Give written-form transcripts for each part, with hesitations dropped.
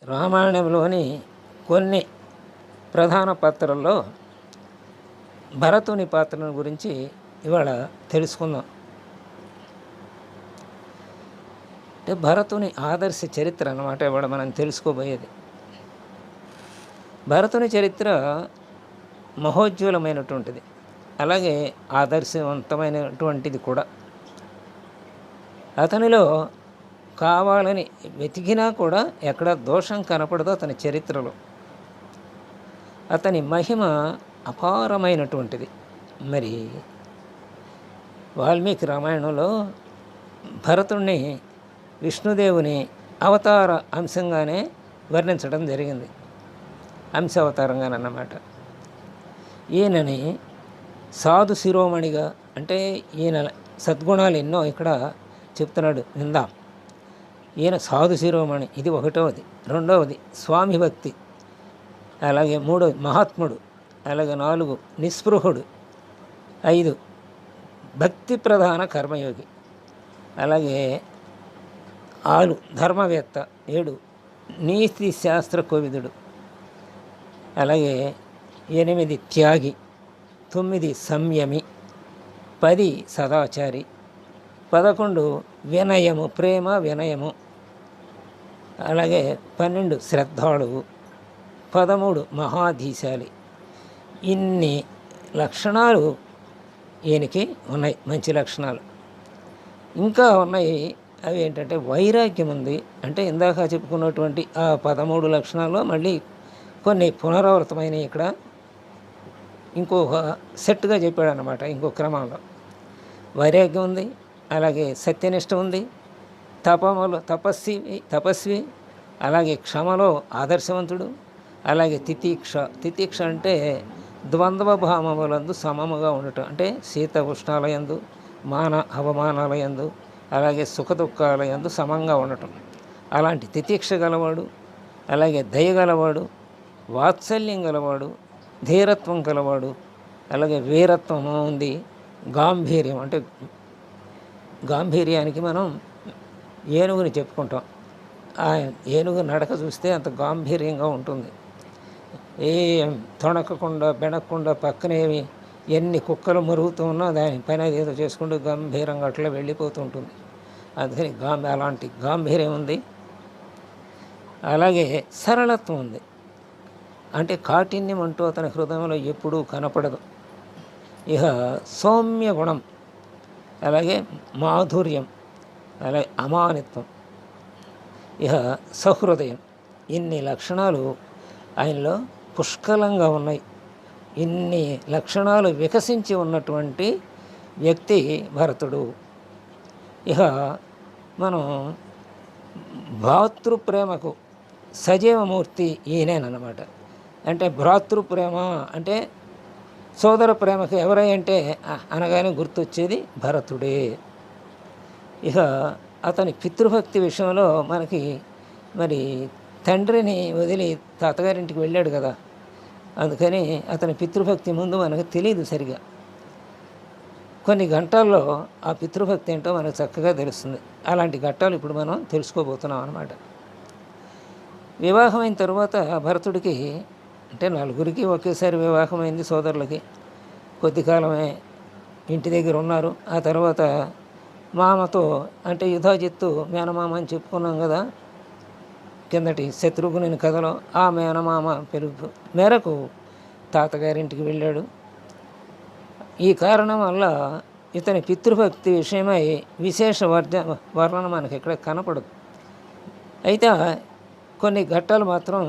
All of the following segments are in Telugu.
రామాయణంలోని కొన్ని ప్రధాన పాత్రల్లో భరతుని పాత్రను గురించి ఇవాళ తెలుసుకుందాం. అంటే భరతుని ఆదర్శ చరిత్ర అన్నమాట ఇవాళ మనం తెలుసుకోబోయేది. భరతుని చరిత్ర మహోజ్వలమైనటువంటిది, అలాగే ఆదర్శవంతమైనటువంటిది కూడా. అతనిలో కావాలని వెతికినా కూడా ఎక్కడ దోషం కనపడదో అతని చరిత్రలో. అతని మహిమ అపారమైనటువంటిది. మరి వాల్మీకి రామాయణంలో భరతుణ్ణి విష్ణుదేవుని అవతార అంశంగానే వర్ణించడం జరిగింది, అంశావతారంగానన్నమాట. ఈయనని సాధు శిరోమణిగా, అంటే ఈయన సద్గుణాలు ఎన్నో ఇక్కడ చెప్తున్నాడు, విందాం. ఈయన సాధు శిరోమణి, ఇది ఒకటవది. రెండవది స్వామి భక్తి, అలాగే మూడవది మహాత్ముడు, అలాగే 4 నిస్పృహుడు, 5 భక్తి ప్రధాన కర్మయోగి, అలాగే 6 ధర్మవేత్త, 7 నీతి శాస్త్ర కోవిదుడు, అలాగే 8 త్యాగి, 9 సంయమి, 10 సదాచారి, 11 వినయము, ప్రేమ వినయము, అలాగే 12 శ్రద్ధాళువు, 13 మహాధీశాలి. ఇన్ని లక్షణాలు ఈయనకి ఉన్నాయి, మంచి లక్షణాలు. ఇంకా ఉన్నాయి. అవి ఏంటంటే వైరాగ్యం ఉంది. అంటే ఇందాక చెప్పుకున్నటువంటి ఆ 13 లక్షణాల్లో మళ్ళీ కొన్ని పునరావృతమైనవి ఇక్కడ ఇంకొక సెట్గా చెప్పాడు అన్నమాట, ఇంకో క్రమంలో. వైరాగ్యం ఉంది, అలాగే సత్యనిష్ట ఉంది, తపస్వి, అలాగే క్షమలో ఆదర్శవంతుడు, అలాగే తితీక్ష అంటే ద్వంద్వ భావములందు సమముగా ఉండటం, అంటే శీత ఉష్ణాలయందు, అవమానాలయందు, అలాగే సుఖదుఖాలయందు సమంగా ఉండటం, అలాంటి తితీక్ష గలవాడు. అలాగే దయగలవాడు, వాత్సల్యం గలవాడు, ధీరత్వం గలవాడు, అలాగే వీరత్వం ఉంది, గాంభీర్యం, అంటే గాంభీర్యానికి మనం ఏనుగుని చెప్పుకుంటాం. ఆ ఏనుగు నడక చూస్తే అంత గాంభీర్యంగా ఉంటుంది. ఏం తొణకకుండా బెనక్కుండా, పక్కనేమి ఎన్ని కుక్కలు మరుగుతూ ఉన్నా దాని పైన ఏదో చేసుకుంటూ గంభీరంగా అట్లా వెళ్ళిపోతూ ఉంటుంది. అందుకని అలాంటి గాంభీర్యం ఉంది. అలాగే సరళత్వం ఉంది, అంటే కాఠిన్యం అంటూ అతని హృదయంలో ఎప్పుడూ కనపడదు. ఇక సౌమ్య గుణం, అలాగే మాధుర్యం, అలాగే అమానిత్వం, ఇక సహృదయం. ఇన్ని లక్షణాలు ఆయనలో పుష్కలంగా ఉన్నాయి. ఇన్ని లక్షణాలు వికసించి ఉన్నటువంటి వ్యక్తి భరతుడు. ఇక మనం భ్రాతృప్రేమకు సజీవమూర్తి ఈయనేనమాట. అంటే భ్రాతృప్రేమ అంటే సోదర ప్రేమకు ఎవరంటే అనగానే గుర్తొచ్చేది భరతుడే. ఇక అతని పితృభక్తి విషయంలో మనకి మరి తండ్రిని వదిలి తాతగారింటికి వెళ్ళాడు కదా, అందుకని అతని పితృభక్తి ముందు మనకు తెలియదు సరిగా. కొన్ని గంటల్లో ఆ పితృభక్తి ఏంటో మనకు చక్కగా తెలుస్తుంది. అలాంటి ఘట్టాలు ఇప్పుడు మనం తెలుసుకోబోతున్నాం అన్నమాట. వివాహమైన తరువాత భరతుడికి, అంటే 4 ఒకేసారి వివాహమైంది సోదరులకి. కొద్ది కాలమే ఇంటి దగ్గర ఉన్నారు. ఆ తర్వాత మామతో, అంటే యుధాజిత్తు మేనమామ అని చెప్పుకున్నాం కదా కిందటి శత్రుఘ్నుని కథలో, ఆ మేనమామ పిలుపు మేరకు తాతగారింటికి వెళ్ళాడు. ఈ కారణం వల్ల ఇతని పితృభక్తి విషయమై విశేష వర్ణన మనకి ఇక్కడ కనపడదు. అయితే కొన్ని ఘట్టాలు మాత్రం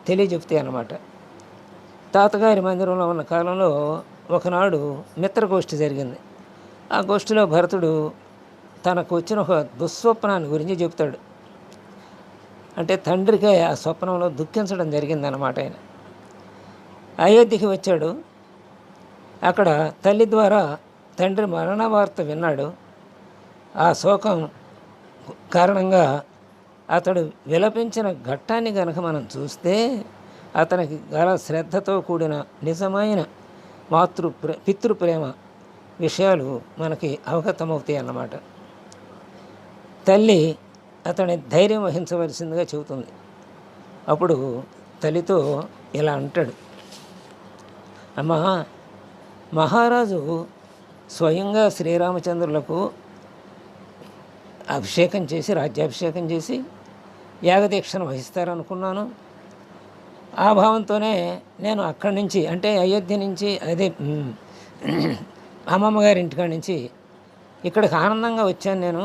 తెలియజెప్తాయి అన్నమాట. తాతగారి మందిరంలో ఉన్న కాలంలో ఒకనాడు మిత్రగోష్ఠి జరిగింది. ఆ గోష్ఠిలో భరతుడు తనకు వచ్చిన ఒక దుస్వప్నాన్ని గురించి చెప్తాడు. అంటే తండ్రికి ఆ స్వప్నంలో దుఃఖించడం జరిగిందన్నమాట. ఆయన అయోధ్యకి వచ్చాడు. అక్కడ తల్లి ద్వారా తండ్రి మరణ వార్త విన్నాడు. ఆ శోకం కారణంగా అతడు విలపించిన ఘట్టాన్ని కనుక మనం చూస్తే అతనికి గల శ్రద్ధతో కూడిన నిజమైన పితృప్రేమ విషయాలు మనకి అవగతమవుతాయి అన్నమాట. తల్లి అతని ధైర్యం వహించవలసిందిగా చెబుతుంది. అప్పుడు తల్లితో ఇలా అంటాడు, అమ్మా, మహారాజు స్వయంగా శ్రీరామచంద్రులకు అభిషేకం చేసి, రాజ్యాభిషేకం చేసి యాగదీక్షను వహిస్తారనుకున్నాను. ఆ భావంతోనే నేను అక్కడి నుంచి, అంటే అయోధ్య నుంచి, అదే అమ్మమ్మ గారి ఇంటికాడి నుంచి ఇక్కడికి ఆనందంగా వచ్చాను నేను.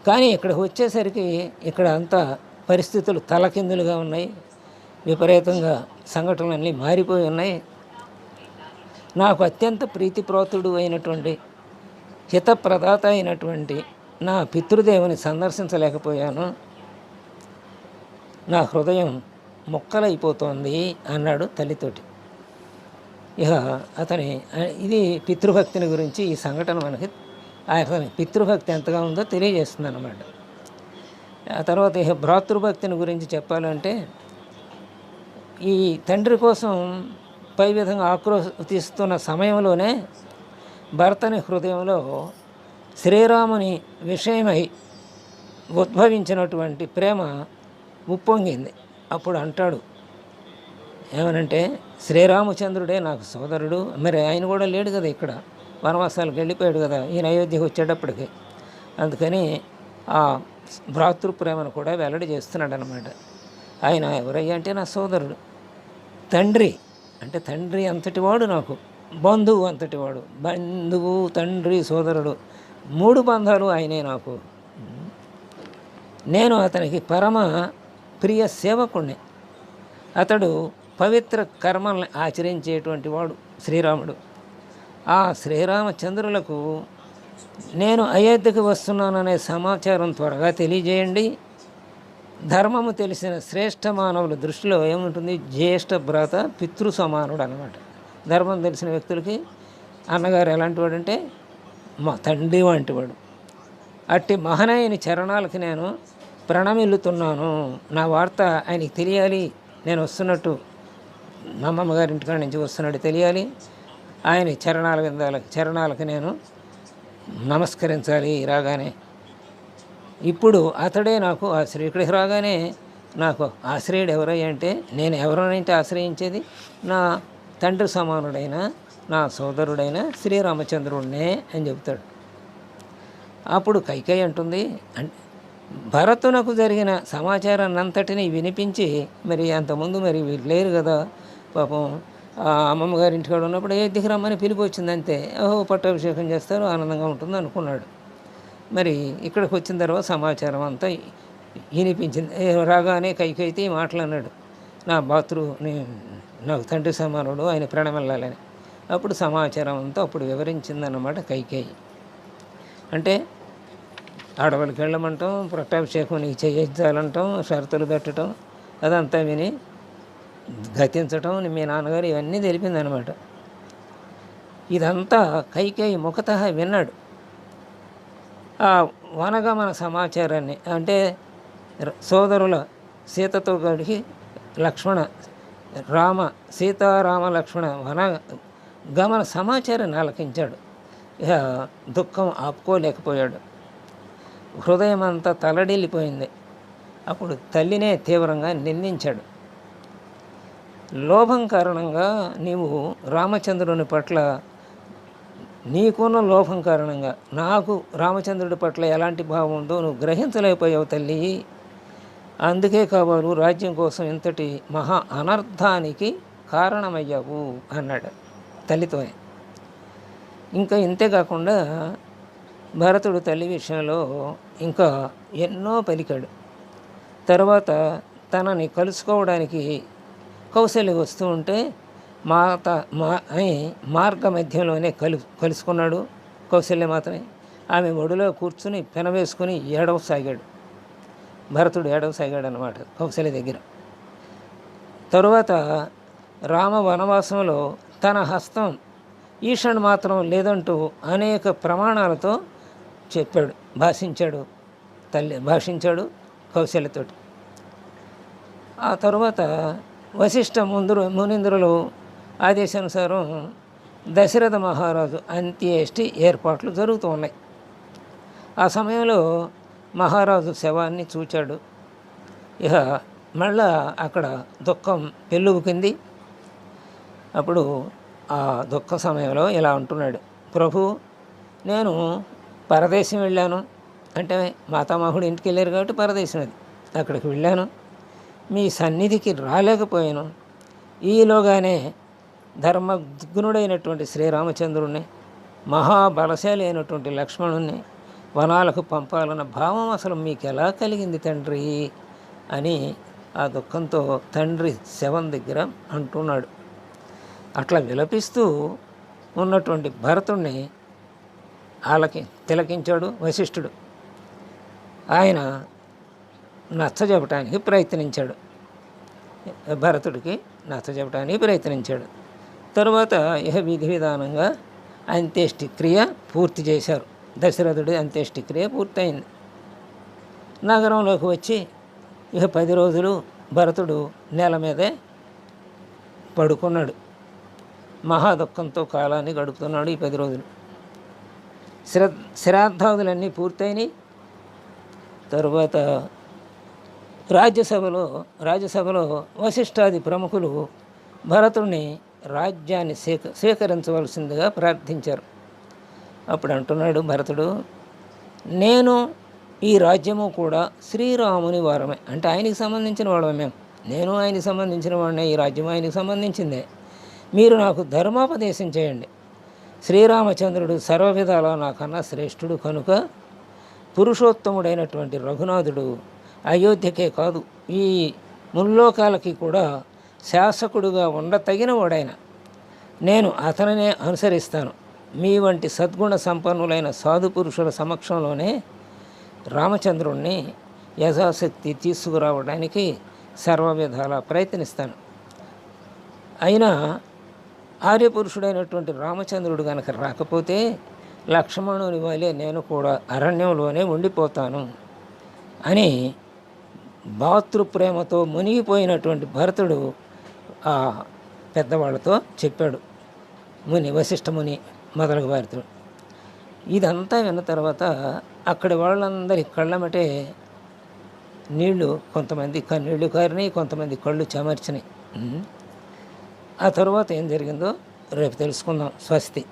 కానీ ఇక్కడికి వచ్చేసరికి ఇక్కడ అంతా పరిస్థితులు తలకిందులుగా ఉన్నాయి, విపరీతంగా సంఘటనలన్నీ మారిపోయి ఉన్నాయి. నాకు అత్యంత ప్రీతిప్రోతుడు అయినటువంటి, హితప్రదాత అయినటువంటి నా పితృదేవుని సందర్శించలేకపోయాను. నా హృదయం ముక్కలైపోతోంది అన్నాడు తల్లితోటి. ఇక అతని ఇది పితృభక్తిని గురించి ఈ సంఘటన మనకి అతని పితృభక్తి ఎంతగా ఉందో తెలియజేస్తుంది అన్నమాట. ఆ తర్వాత ఇక భ్రాతృభక్తిని గురించి చెప్పాలంటే, ఈ తండ్రి కోసం పై విధంగా ఆక్రోశిస్తున్న సమయంలోనే భరతుని హృదయంలో శ్రీరాముని విషయమై ఉద్భవించినటువంటి ప్రేమ ఉప్పొంగింది. అప్పుడు అంటాడు ఏమనంటే, శ్రీరామచంద్రుడే నాకు సోదరుడు. మరి ఆయన కూడా లేడు కదా, ఇక్కడ వనవాసాలకు వెళ్ళిపోయాడు కదా ఈయన అయోధ్యకు వచ్చేటప్పటికి. అందుకని ఆ భ్రాతృప్రేమను కూడా వెల్లడి చేస్తున్నాడు అనమాట. ఆయన ఎవరయ్యా అంటే, నా సోదరుడు. తండ్రి అంటే తండ్రి అంతటివాడు నాకు, బంధువు అంతటివాడు. బంధువు, తండ్రి, సోదరుడు, 3 బంధాలు ఆయనే నాకు. నేను అతనికి పరమ ప్రియ సేవకుణ్ణి. అతడు పవిత్ర కర్మల్ని ఆచరించేటువంటి వాడు శ్రీరాముడు. ఆ శ్రీరామచంద్రులకు నేను అయోధ్యకు వస్తున్నాననే సమాచారం త్వరగా తెలియజేయండి. ధర్మము తెలిసిన శ్రేష్ఠ మానవుల దృష్టిలో ఏముంటుంది, జ్యేష్ఠ భ్రాత పితృ సమానుడు అనమాట. ధర్మం తెలిసిన వ్యక్తులకి అన్నగారు ఎలాంటి వాడు అంటే మా తండ్రి వంటివాడు. అట్టి మహనీయుని చరణాలకి నేను ప్రణమిల్లుతున్నాను. నా వార్త ఆయనకి తెలియాలి, నేను వస్తున్నట్టు, మా అమ్మమ్మ గారి ఇంటికాడ నుంచి వస్తున్నట్టు తెలియాలి. ఆయన చరణాలకు నేను నమస్కరించాలి రాగానే. ఇప్పుడు అతడే నాకు ఆశ్రయుడు. ఇక్కడికి రాగానే నాకు ఆశ్రయుడు ఎవరయ్యా అంటే, నేను ఎవరినైతే ఆశ్రయించేది, నా తండ్రి సమానుడైన నా సోదరుడైన శ్రీరామచంద్రుడినే అని చెబుతాడు. అప్పుడు కైకేయి అంటుంది, భరతునకు జరిగిన సమాచారాన్ని అంతటినీ వినిపించి, మరి అంతకుముందు మరి వీళ్ళు లేరు కదా పాపం, అమ్మమ్మ గారి ఇంటికాడ ఉన్నప్పుడు అయోధ్యకి రమ్మని పిలిపి వచ్చింది అంతే. ఓహో, పట్టాభిషేకం చేస్తారు, ఆనందంగా ఉంటుంది అనుకున్నాడు. మరి ఇక్కడికి వచ్చిన తర్వాత సమాచారం అంతా వినిపించింది. రాగానే కైకేయితే మాట్లాడినాడు, నా నాకు తండ్రి సమానుడు, ఆయన ప్రాణం వెళ్ళాలని. అప్పుడు సమాచారం అంతా అప్పుడు వివరించిందన్నమాట కైకేయి. అంటే ఆడవాళ్ళకి వెళ్ళమంటాం, పట్టాభిషేకం నీకు చేయించాలంటాం, షరతులు పెట్టడం, అదంతా విని గతించటం, మీ నాన్నగారు ఇవన్నీ తెలిపిందనమాట. ఇదంతా కైకేయి ముఖతః విన్నాడు. ఆ వనగమన సమాచారాన్ని, అంటే సోదరుల సీతతో గడికి సీతారామ లక్ష్మణ వనగమన సమాచారాన్ని ఆలకించాడు. ఇక దుఃఖం ఆపుకోలేకపోయాడు. హృదయం అంతా తలడిల్లిపోయింది. అప్పుడు తల్లినే తీవ్రంగా నిందించాడు. లోభం కారణంగా నీవు రామచంద్రుని పట్ల, నీకున్న లోభం కారణంగా నాకు రామచంద్రుడి పట్ల ఎలాంటి భావం ఉందో నువ్వు గ్రహించలేకపోయావు తల్లి. అందుకే కాబోలు రాజ్యం కోసం ఇంతటి మహా అనర్థానికి కారణమయ్యావు అన్నాడు తల్లితోనే. ఇంకా ఇంతేకాకుండా భరతుడు తల్లి విషయంలో ఇంకా ఎన్నో పలికాడు. తర్వాత తనని కలుసుకోవడానికి కౌశల్య వస్తూ ఉంటే మార్గ మధ్యంలోనే కలుసుకున్నాడు కౌశల్య మాత్రమే. ఆమె ఒడిలో కూర్చుని పెనవేసుకుని ఏడవసాగాడు. భరతుడు ఏడవసాగాడు అన్నమాట కౌశల్య దగ్గర. తరువాత రామ వనవాసంలో తన హస్తం ఈషణ్ మాత్రం లేదంటూ అనేక ప్రమాణాలతో చెప్పాడు, భాషించాడు కౌశల్యతోటి. ఆ తరువాత వశిష్ఠ మునీంద్రులు ఆదేశానుసారం దశరథ మహారాజు అంత్యేష్టి ఏర్పాట్లు జరుగుతూ ఉన్నాయి. ఆ సమయంలో మహారాజు శవాన్ని చూచాడు. ఇక మళ్ళా అక్కడ దుఃఖం పెళ్ళుబుకింది. అప్పుడు ఆ దుఃఖ సమయంలో ఇలా అంటున్నాడు, ప్రభు నేను పరదేశం వెళ్ళాను, అంటే మాతామహుడు ఇంటికి వెళ్ళారు కాబట్టి పరదేశం అది, అక్కడికి వెళ్ళాను, మీ సన్నిధికి రాలేకపోయాను. ఈలోగానే ధర్మజ్ఞుడైనటువంటి శ్రీరామచంద్రుణ్ణి, మహాబలశాలి అయినటువంటి లక్ష్మణుణ్ణి వనాలకు పంపాలన్న భావం అసలు మీకు ఎలా కలిగింది తండ్రి అని ఆ దుఃఖంతో తండ్రి శవం దగ్గర అంటున్నాడు. అట్లా విలపిస్తూ ఉన్నటువంటి భరతుణ్ణి తిలకించాడు వశిష్ఠుడు. ఆయన నచ్చజెప్పటానికి ప్రయత్నించాడు, భరతుడికి నచ్చజెప్పటానికి ప్రయత్నించాడు. తరువాత ఇహ విధి విధానంగా అంత్యేష్టిక్రియ పూర్తి చేశారు. దశరథుడి అంత్యేష్టిక్రియ పూర్తయింది. నగరంలోకి వచ్చి ఇక 10 రోజులు భరతుడు నేల మీదే పడుకున్నాడు. మహాదుఃఖంతో కాలాన్ని గడుపుతున్నాడు ఈ 10 రోజులు. శ్రాద్ధాదులన్నీ పూర్తయినాయి. తరువాత రాజ్యసభలో వశిష్ఠాది ప్రముఖులు భరతుడిని రాజ్యాన్ని స్వీకరించవలసిందిగా ప్రార్థించారు. అప్పుడు అంటున్నాడు భరతుడు, నేను ఈ రాజ్యము కూడా శ్రీరాముని వారమే, అంటే ఆయనకి సంబంధించిన వాళ్ళమే మేము, నేను ఆయనకి సంబంధించిన వాడినే, ఈ రాజ్యం ఆయనకి సంబంధించిందే. మీరు నాకు ధర్మోపదేశం చేయండి. శ్రీరామచంద్రుడు సర్వవిధాల నాకన్నా శ్రేష్ఠుడు కనుక పురుషోత్తముడైనటువంటి రఘునాథుడు అయోధ్యకే కాదు ఈ ముల్లోకాలకి కూడా శాసకుడుగా ఉండతగిన వాడైన నేను అతనినే అనుసరిస్తాను. మీ వంటి సద్గుణ సంపన్నులైన సాధు పురుషుల సమక్షంలోనే రామచంద్రుణ్ణి యథాశక్తి తీసుకురావడానికి సర్వవిధాలా ప్రయత్నిస్తాను. అయినా ఆర్యపురుషుడైనటువంటి రామచంద్రుడు కనుక రాకపోతే లక్ష్మణుని వలె నేను కూడా అరణ్యంలోనే ఉండిపోతాను అని భాతృప్రేమతో మునిగిపోయినటువంటి భరతుడు ఆ పెద్దవాళ్ళతో చెప్పాడు, వశిష్ఠ ముని మొదలగు వారితో. ఇదంతా విన్న తర్వాత అక్కడి వాళ్ళందరి కళ్ళమటే నీళ్లు, కొంతమంది కన్నీళ్లు కారినాయి, కొంతమంది కళ్ళు చెమర్చినాయి. ఆ తర్వాత ఏం జరిగిందో రేపు తెలుసుకుందాం. స్వస్తి.